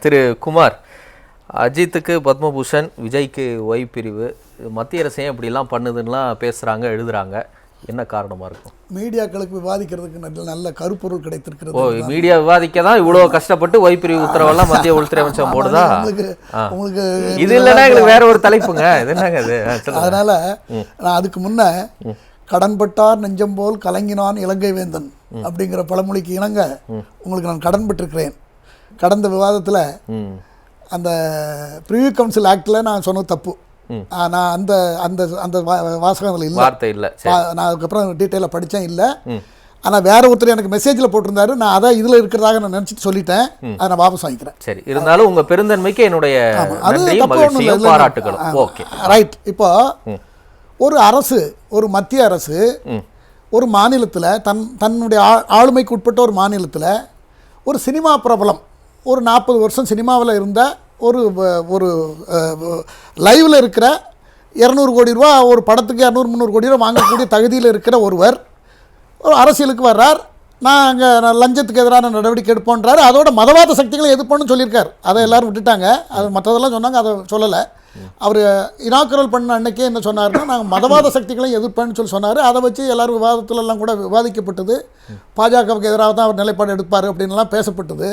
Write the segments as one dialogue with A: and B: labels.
A: திரு குமார், அஜித்துக்கு பத்மபூஷன், விஜய்க்கு ஒய் பிரிவு, மத்திய அரசையும் இப்படிலாம் பண்ணுதுன்னெலாம் பேசுகிறாங்க, எழுதுகிறாங்க. என்ன காரணமாக இருக்கும்?
B: மீடியாக்களுக்கு விவாதிக்கிறதுக்கு நல்ல கருப்பொருள் கிடைத்திருக்கிறது.
A: ஓ, மீடியா விவாதிக்க தான் இவ்வளோ கஷ்டப்பட்டு ஒய் பிரிவு உத்தரவெல்லாம் மத்திய உள்துறை அமைச்சகம் போடுதா?
B: உங்களுக்கு
A: இது இல்லைன்னா எங்களுக்கு வேற ஒரு தலைப்புங்க. இது என்னங்க அது?
B: அதனால நான் அதுக்கு முன்ன கடன்பட்டார் நெஞ்சம் போல் கலங்கினான் இலங்கை வேந்தன் அப்படிங்கிற பழமொழிக்கு இணங்க உங்களுக்கு நான் கடன் பட்டிருக்கிறேன். கடந்த விவாதத்தில் அந்த ப்ரிவியூ கவுன்சில் ஆக்டில் நான் சொன்னது தப்பு. நான் அந்த அந்த அந்த வாசகம் அதில் இல்லை. நான் அதுக்கப்புறம் டீட்டெயிலாக படித்தேன் இல்லை. ஆனால் வேற ஒருத்தர் எனக்கு மெசேஜில் போட்டிருந்தாரு. நான் அதான் இதில் இருக்கிறதாக நான் நினச்சிட்டு சொல்லிட்டேன். அதை நான் வாபஸ் வாங்கிக்கிறேன்.
A: சரி, இருந்தாலும் உங்கள் பெருந்தன்மைக்கு என்னுடைய பாராட்டுகள். Okay,
B: right. இப்போ ஒரு அரசு, ஒரு மத்திய அரசு ஒரு மாநிலத்தில் தன்னுடைய ஆளுமைக்கு உட்பட்ட ஒரு மாநிலத்தில் ஒரு சினிமா பிரபலம், ஒரு 40 வருஷம் சினிமாவில் இருந்த ஒரு லைவில் இருக்கிற 200 கோடி ரூபா ஒரு படத்துக்கு 200-300 கோடி ரூபா வாங்கக்கூடிய தகுதியில் இருக்கிற ஒருவர் ஒரு அரசியலுக்கு வர்றார். நான் லஞ்சத்துக்கு எதிரான நடவடிக்கை எடுப்போன்றாரு. அதோட மதவாத சக்திகளை எதிர்ப்போன்னு சொல்லியிருக்காரு. அதை எல்லோரும் விட்டுட்டாங்க. அது மற்றதெல்லாம் சொன்னாங்க, அதை சொல்லலை. அவர் இனாக்குரல் பண்ண அன்னைக்கே என்ன சொன்னார்னா, நாங்கள் மதவாத சக்திகளை எதிர்ப்பேன்னு சொல்லி சொன்னார். அதை வச்சு எல்லோரும் விவாதத்துலலாம் கூட விவாதிக்கப்பட்டது. பாஜகவுக்கு எதிராக தான் அவர் நிலைப்பாடு எடுப்பார் அப்படின்லாம் பேசப்பட்டது.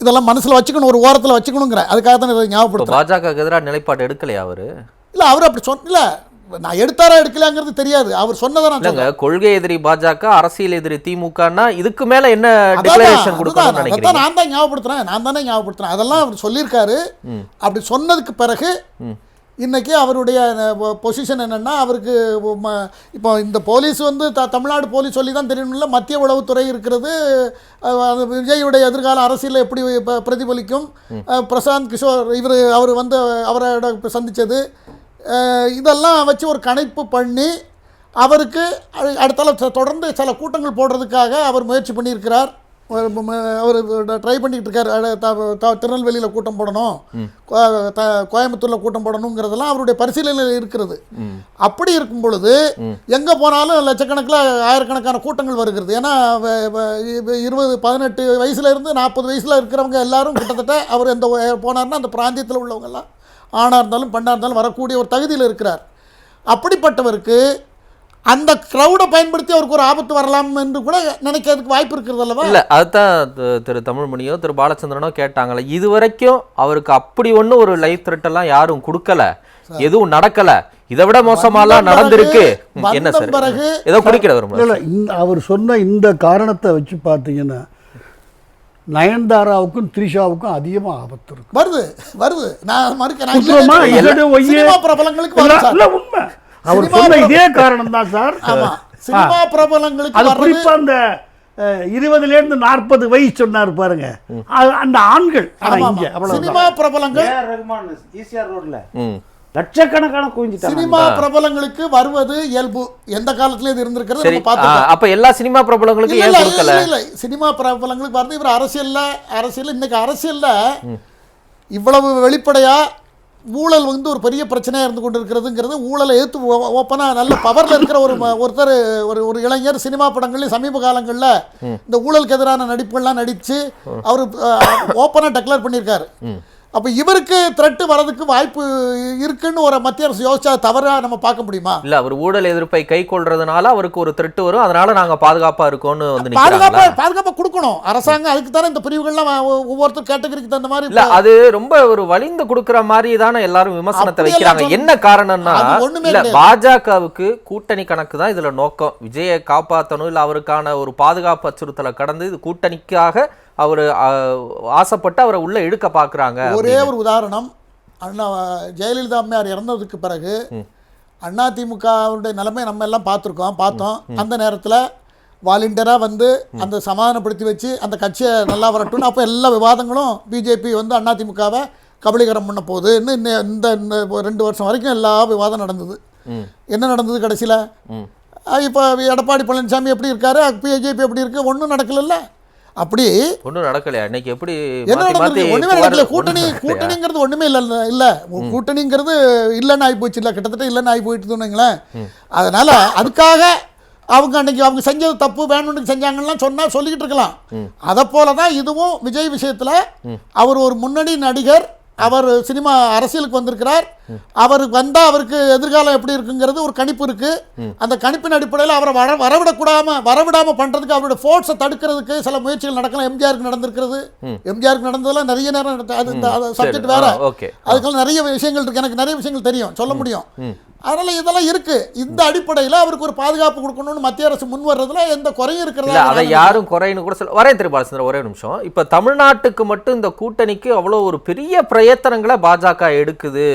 B: இதெல்லாம் மனசில் வச்சுக்கணும், ஒரு ஓரத்தில் வச்சுக்கணுங்கிற அதுக்காக தான் இதை ஞாபகப்படுத்தும்.
A: பாஜகவுக்கு எதிராக நிலைப்பாடு எடுக்கலையா அவர்?
B: இல்லை, அவர் அப்படி இல்லை, நான் எடுத்தாரா எடுக்கலாங்கிறது தெரியாது. அவர் சொன்னதை நான்
A: கொள்கை எதிரி பாஜக, அரசியல் எதிரி திமுகனா இதுக்கு மேல என்ன டிக்ளரேஷன் கொடுக்கணும்னு நினைக்கிறீங்க?
B: நான் தான் ஞாபகப்படுத்துறேன். அதெல்லாம் அவர் சொல்லியிருக்காரு. அப்படி சொன்னதுக்கு பிறகு இன்னைக்கு அவருடைய பொசிஷன் என்னன்னா, அவருக்கு இப்போ இந்த போலீஸ் வந்து தமிழ்நாடு போலீஸ் சொல்லி தான் தெரியணும்ல, மத்திய உளவுத்துறை இருக்கிறது. விஜயுடைய எதிர்கால அரசியலில் எப்படி பிரதிபலிக்கும், பிரசாந்த் கிஷோர் அவர் வந்து அவரோட சந்தித்தது, இதெல்லாம் வச்சு ஒரு கணிப்பு பண்ணி அவருக்கு அடுத்தால தொடர்ந்து சில கூட்டங்கள் போடுறதுக்காக அவர் முயற்சி பண்ணியிருக்கிறார். அவர் ட்ரை பண்ணிக்கிட்டு இருக்கார். திருநெல்வேலியில் கூட்டம் போடணும், கோயம்புத்தூரில் கூட்டம் போடணுங்கிறதெல்லாம் அவருடைய பரிசீலனையில் இருக்கிறது. அப்படி இருக்கும் பொழுது எங்கே போனாலும் லட்சக்கணக்கில் ஆயிரக்கணக்கான கூட்டங்கள் வருகிறது. ஏன்னா 18 வயசுலேருந்து 40 வயசில் இருக்கிறவங்க எல்லாரும் கிட்டத்தட்ட அவர் எந்த போனார்னா அந்த பிராந்தியத்தில் உள்ளவங்கெல்லாம் ஆணாக இருந்தாலும் பெண்ணாக இருந்தாலும் வரக்கூடிய ஒரு தகுதியில் இருக்கிறார். அப்படிப்பட்டவருக்கு அந்த க்ரௌடை பயன்படுத்தி அவருக்கு ஒரு ஆபத்து வரலாம் என்று கூட நினைக்கிறதுக்கு வாய்ப்பு இருக்கிறது அல்லவா?
A: இல்லை, அதுதான் திரு தமிழ்மணியோ திரு பாலச்சந்திரனோ கேட்டாங்களே. இது வரைக்கும் அவருக்கு அப்படி ஒன்றும் ஒரு லைஃப் த்ரெட்டெல்லாம் யாரும் கொடுக்கல, எதுவும் நடக்கல. இதை விட மோசமாலாம் நடந்திருக்கு. என்ன சார் பிறகு ஏதோ குடிக்கிற வரும்?
C: இல்லை, அவர் சொன்ன இந்த காரணத்தை வச்சு பார்த்தீங்கன்னா நயன்தாராவுக்கும் த்ரிஷாவுக்கும் அதிகமாக ஆபத்து இருக்கு.
B: வருது. நான்
C: உண்மை. அவர் சொன்ன இதே காரணம் தான் சார்.
B: சினிமா பிரபலங்களுக்கு
C: குறிப்பா அந்த 20லேருந்து 40 வயசு சொன்னார் பாருங்க, அந்த ஆண்கள்.
B: சினிமா பிரபலங்கள்
C: லட்சக்கணக்கான குவிஞ்சிட்டாங்க.
B: சினிமா பிரபலங்களுக்கு வருவது இயல்பு, எந்த காலத்துல இது இருந்திருக்கிறது.
A: அப்ப எல்லா சினிமா பிரபலங்களுக்கும் ஏன் கொடுக்கல?
B: இல்லை, சினிமா பிரபலங்களுக்கு வருது. இவர் அரசியல் இன்னைக்கு அரசியல்ல இவ்வளவு வெளிப்படையா ஊழல் வந்து ஒரு பெரிய பிரச்சனையாக இருந்து கொண்டு இருக்கிறதுங்கிறது, ஊழலை எதிர்த்து ஓப்பனாக நல்ல பவரில் இருக்கிற ஒருத்தர் ஒரு இளைஞர் சினிமா படங்கள்லேயும் சமீப காலங்களில் இந்த ஊழலுக்கு எதிரான நடிப்புகள்லாம் நடித்து அவர் ஓப்பனாக டெக்ளேர் பண்ணியிருக்காரு. அப்போ இவருக்கு த்ரெட்டு வரதுக்கு வாய்ப்பு இருக்குன்னு ஒரு மத்திய அரசு யோசிச்சா தவறா நம்ம பார்க்க முடியுமா?
A: இல்லை, அவர் ஊழல் எதிர்ப்பை கை கொள்றதுனால அவருக்கு ஒரு த்ரெட்டு வரும், அதனால நாங்கள் பாதுகாப்பாக இருக்கோம்னு வந்து
B: பாதுகாப்பாக கொடுக்கணும் அரசாங்கம். அதுக்கு தானே இந்த பிரிவுகள்லாம் ஒவ்வொருத்தர் கேட்டகரிக்கு தகுந்த மாதிரி.
A: இல்லை, அது ரொம்ப ஒரு வலிந்து கொடுக்குற மாதிரி தானே எல்லாரும் விமர்சனத்தை வைக்கிறாங்க. என்ன காரணம்னா, இல்லை, பாஜகவுக்கு கூட்டணி கணக்கு தான் இதில் நோக்கம். விஜயை காப்பாற்றணும், இல்லை அவருக்கான ஒரு பாதுகாப்பு அச்சுறுத்தலை கடந்து இது கூட்டணிக்காக அவர் ஆசைப்பட்டு அவரை உள்ள இழுக்க பார்க்குறாங்க.
B: ஒரே ஒரு உதாரணம், அண்ணா ஜெயலலிதா அம்மையார் இறந்ததுக்கு பிறகு அதிமுகவுடைய நிலைமை நம்ம எல்லாம் பார்த்தோம். அந்த நேரத்தில் வாலண்டியராக வந்து அந்த சமாதானப்படுத்தி வச்சு அந்த கட்சியை நல்லா வரட்டும்னு அப்போ எல்லா விவாதங்களும் பிஜேபி வந்து அதிமுகவை கபலீகரம் பண்ண போகுது. இந்த 2 வருஷம் வரைக்கும் எல்லா விவாதம் நடந்தது. என்ன நடந்தது கடைசியில்? இப்போ எடப்பாடி பழனிசாமி எப்படி இருக்காரு, பிஜேபி எப்படி இருக்குது, ஒன்றும் நடக்கல. அப்படி
A: ஒன்றும் நடக்கலையா? இன்னைக்கு எப்படி
B: என்ன நடந்தது? ஒன்றுமே நடக்கல. கூட்டணிங்கிறது ஒன்றுமே இல்லை. கூட்டணிங்கிறது இல்லைன்னு ஆகி போச்சு. இல்லை, கிட்டத்தட்ட இல்லைன்னு ஆகி போயிட்டுங்களேன். அதனால அதுக்காக அவங்க அன்னைக்கு அவங்க செஞ்சது தப்பு வேணும்னு செஞ்சாங்கன்னா சொல்லிக்கிட்டு இருக்கலாம். அதை போல தான் இதுவும் விஜய் விஷயத்தில் அவர் ஒரு முன்னணி நடிகர், அவர் சினிமா அரசியலுக்கு வந்திருக்கிறார். அவருக்கு வந்தால் அவருக்கு எதிர்காலம் எப்படி இருக்குங்கிறது ஒரு கணிப்பு இருக்குது. அந்த கணிப்பின் அடிப்படையில் அவரை வரவிடாமல் பண்ணுறதுக்கு அவருடைய ஃபோர்ஸை தடுக்கிறதுக்கு சில முயற்சிகள் நடக்கலாம். எம்ஜிஆருக்கு நடந்திருக்கிறது. எம்ஜிஆருக்கு நடந்ததெல்லாம் நிறைய நேரம் அது சப்ஜெக்ட் வேற. அதுக்கெல்லாம் நிறைய விஷயங்கள் இருக்குது. எனக்கு நிறைய விஷயங்கள் தெரியும், சொல்ல முடியும். அதனால் இதெல்லாம் இருக்கு. இந்த அடிப்படையில் அவருக்கு ஒரு பாதுகாப்பு கொடுக்கணும்னு மத்திய அரசு முன் வர்றதுல எந்த குறையும் இருக்கிறதா?
A: அதை யாரும் குறைன்னு கூட சொல்ல வரேன். திரு பாலச்சந்திரன், ஒரே நிமிஷம். இப்போ தமிழ்நாட்டுக்கு மட்டும் இந்த கூட்டணிக்கு அவ்வளோ ஒரு பெரிய பிரயத்தனங்களை பாஜக எடுக்குது.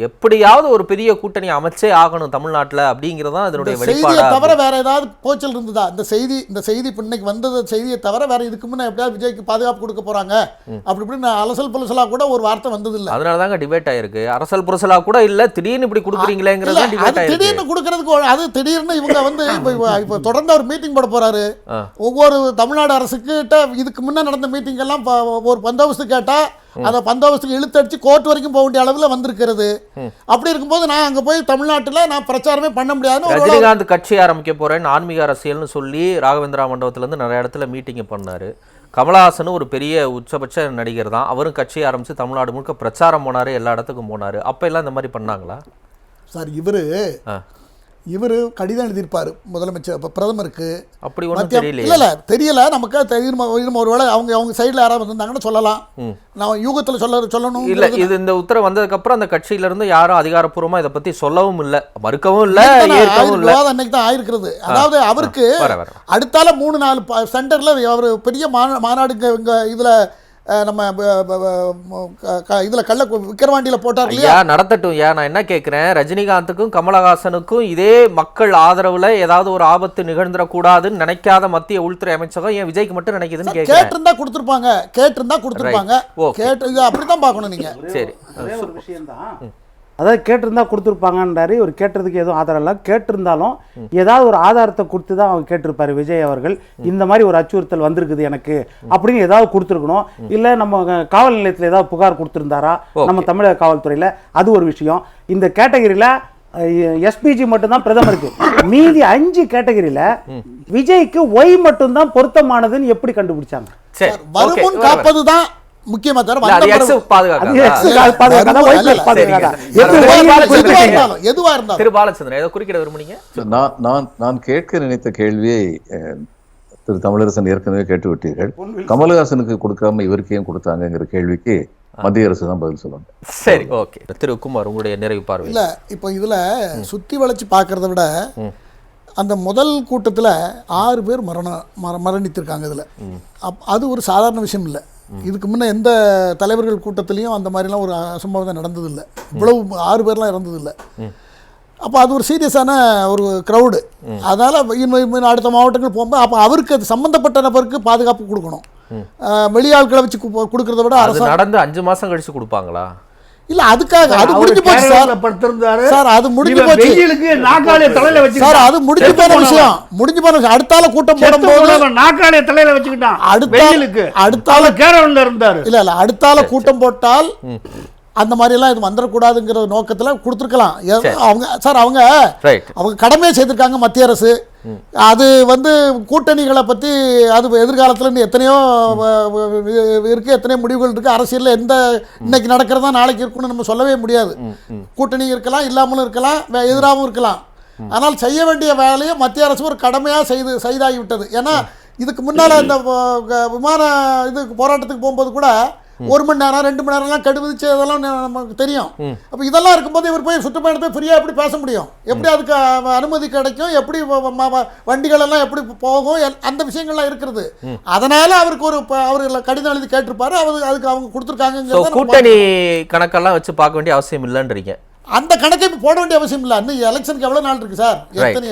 A: எப்படியாவது ஒரு பெரிய கூட்டணி அமைச்சே ஆகணும் தமிழ்நாட்டில் அப்படிங்கிறது தான் அதனுடைய வெளிப்பாடு.
B: தவிர வேற ஏதாவது போச்சல் இருந்ததா? இந்த செய்தி இன்னைக்கு வந்தது செய்தியை தவிர வேற இதுக்கு முன்னே எப்படியாவது விஜய்க்கு பாதுகாப்பு கொடுக்க போறாங்க அப்படி இப்படின்னு அலசல் புலசலா கூட ஒரு வார்த்தை வந்தது இல்லை.
A: அதனால தாங்க டிபேட் ஆயிருக்கு. அரசல் புரசலா கூட இல்ல, திடீர்னு இப்படி கொடுக்குறீங்களே.
B: திடீர்னு கொடுக்கறதுக்கு அது திடீர்னு இவங்க வந்து இப்ப தொடர்ந்து ஒரு மீட்டிங் போட போறாரு. ஒவ்வொரு தமிழ்நாடு அரசுக்கிட்ட இதுக்கு முன்ன நடந்த மீட்டிங் எல்லாம் ஒரு பந்தோபஸ்து கேட்டா அதை பந்தோபஸ்துக்கு இழுத்தடிச்சு கோர்ட் வரைக்கும் போக வேண்டிய அளவில் வந்திருக்கிறது. அப்படி இருக்கும்போது நான் அங்கே போய் தமிழ்நாட்டில் நான் பிரச்சாரமே பண்ண முடியாது.
A: ரஜினிகாந்த் கட்சி ஆரம்பிக்க போறேன், ஆன்மீக அரசியல்னு சொல்லி ராகவேந்திரா மண்டபத்திலேருந்து நிறைய இடத்துல மீட்டிங் பண்ணாரு. கமலஹாசன் ஒரு பெரிய உச்சபட்ச நடிகர் தான். அவரும் கட்சி ஆரம்பிச்சு தமிழ்நாடு முழுக்க பிரச்சாரம் போனாரு, எல்லா இடத்துக்கும் போனாரு. அப்ப எல்லாம் இந்த மாதிரி பண்ணாங்களா
B: சார்? இவர் கடிதம் எழுதியிருப்பார் முதலமைச்சர் பிரதமருக்கு.
A: அப்படி ஒன்றும் தெரியல.
B: இல்லை தெரியல நமக்கு. ஒருவேளை அவங்க சைடில் யாராவது வந்திருந்தாங்கன்னு சொல்லலாம். நான் யூகத்தில் சொல்லணும்.
A: இல்லை, இது இந்த உத்தரவு வந்ததுக்கப்புறம் அந்த கட்சியிலேருந்து யாரும் அதிகாரப்பூர்வமாக இதை பற்றி சொல்லவும் இல்லை, மறுக்கவும் இல்லை, ஏற்கவும் இல்லை.
B: அன்னைக்கு தான் ஆயிருக்கிறது. அதாவது அவருக்கு அடுத்தால 3-4 சென்டரில் அவர் பெரிய மாநாடுங்க இங்கே இதில் நம்ம இதில் விக்கிரவாண்டியில் போட்டார் இல்லையா?
A: நடத்தட்டும். நான் என்ன கேட்குறேன், ரஜினிகாந்துக்கும் கமலஹாசனுக்கும் இதே மக்கள் ஆதரவுல ஏதாவது ஒரு ஆபத்து நிகழ்ந்துடக்கூடாதுன்னு நினைக்காத மத்திய உள்துறை அமைச்சகம் ஏன் விஜய்க்கு மட்டும் நினைக்குதுன்னு
B: கேட்டிருந்தா கொடுத்துருப்பாங்க. இது அப்படிதான் பார்க்கணும் நீங்க.
A: சரி,
C: ஒரு விஷயம் தான். அதாவது கேட்டிருந்தா கொடுத்துருப்பாங்கன்றாரு. இவர் கேட்டதுக்கு எதுவும் ஆதாரம் இல்லை. கேட்டிருந்தாலும் ஏதாவது ஒரு ஆதாரத்தை கொடுத்து தான் அவங்க கேட்டிருப்பாரு விஜய் அவர்கள். இந்த மாதிரி ஒரு அச்சுறுத்தல் வந்திருக்குது எனக்கு அப்படின்னு ஏதாவது கொடுத்துருக்கணும். இல்லை நம்ம காவல் நிலையத்தில் ஏதாவது புகார் கொடுத்துருந்தாரா நம்ம தமிழக காவல்துறையில், அது ஒரு விஷயம். இந்த கேட்டகரியில் எஸ்பிஜி மட்டும்தான் பிரதமருக்கு. மீதி 5 கேட்டகரியில் விஜய்க்கு ஒய் மட்டும்தான் பொருத்தமானதுன்னு எப்படி கண்டுபிடிச்சாங்க?
B: வருமுன் காப்பதுதான் முக்கியமா தவிர
D: நான் கேட்க நினைத்த கேள்வியை திரு தமிழரசன் ஏற்கனவே கேட்டுவிட்டீர்கள். கமலஹாசனுக்கு கொடுக்காம இவருக்கு ஏன் கொடுத்தாங்கிற கேள்விக்கு மத்திய அரசு தான் பதில் சொல்லுவாங்க.
A: சரி, ஓகே. திரு குமார், உங்களுடைய நிறைவு பார்வை.
B: இல்ல, இப்போ இதுல சுத்தி வளைச்சு பாக்குறத விட அந்த முதல் கூட்டத்தில் 6 பேர் மரணித்திருக்காங்க. இதில் அது ஒரு சாதாரண விஷயம் இல்லை. இதுக்கு முன்னே எந்த தலைவர்கள் கூட்டத்திலையும் அந்த மாதிரிலாம் ஒரு அசம்பாவிதம் நடந்ததில்லை. இவ்வளவு 6 பேர்லாம் இறந்ததில்லை. அப்போ அது ஒரு சீரியஸான ஒரு க்ரௌடு. அதனால் இன்னும் அடுத்த மாவட்டங்கள் போகும்போது அப்போ அவருக்கு அது சம்மந்தப்பட்ட நபருக்கு பாதுகாப்பு கொடுக்கணும். வெளியாட்களை வச்சு கொடுக்கறத விட அரசு
A: நடந்து 5 மாதம் கழிச்சு கொடுப்பாங்களா?
B: இல்ல, அதுக்காக அது முடிஞ்சு போச்சு சார். அது முடிஞ்சு போச்சு சார். அது முடிஞ்சு போன விஷயம். அடுத்தால கூட்டம் போடும்போது
C: நாக்காளிய தலையில வச்சுக்கிட்டான்.
B: அடுத்தால
C: கேரளா இருந்தாரு.
B: இல்ல அடுத்தால கூட்டம் போட்டால் அந்த மாதிரி எல்லாம் இது வந்துடக்கூடாதுங்கிற நோக்கத்துல கொடுத்துருக்கலாம். அவங்க கடமையை செய்திருக்காங்க மத்திய அரசு. அது கூட்டணிகளை பற்றி அது எதிர்காலத்தில் எத்தனையோ இருக்குது, எத்தனையோ முடிவுகள் இருக்குது. அரசியலில் எந்த இன்னைக்கு நடக்கிறதா நாளைக்கு இருக்குன்னு நம்ம சொல்லவே முடியாது. கூட்டணி இருக்கலாம், இல்லாமலும் இருக்கலாம், எதிராகவும் இருக்கலாம். ஆனால் செய்ய வேண்டிய வேலையை மத்திய அரசு ஒரு கடமையாக செய்தாகிவிட்டது. ஏன்னா இதுக்கு முன்னால் இந்த விமான போராட்டத்துக்கு போகும்போது கூட 1 மணி நேரம் 2 மணி நேரம்லாம் கெடுவிச்சு அதெல்லாம் நமக்கு தெரியும். அப்போ இதெல்லாம் இருக்கும்போது இவர் போய் சுற்றுப்பயணத்தை ஃப்ரீயாக எப்படி பேச முடியும்? எப்படி அதுக்கு அனுமதி கிடைக்கும்? எப்படி வண்டிகள் எல்லாம் எப்படி போகும்? அந்த விஷயங்கள்லாம் இருக்கிறது. அதனால அவருக்கு அவர் கடிதம் எழுதி கேட்டிருப்பாரு. அதுக்கு அவங்க கொடுத்துருக்காங்க.
A: கூட்டணி கணக்கெல்லாம் வச்சு பார்க்க வேண்டிய அவசியம் இல்லைன்றீங்க.
B: அந்த கணக்கை போட வேண்டிய அவசியம் இல்லை. இன்னும் எலெக்ஷனுக்கு எவ்வளோ நாள் இருக்கு சார்? எத்தனை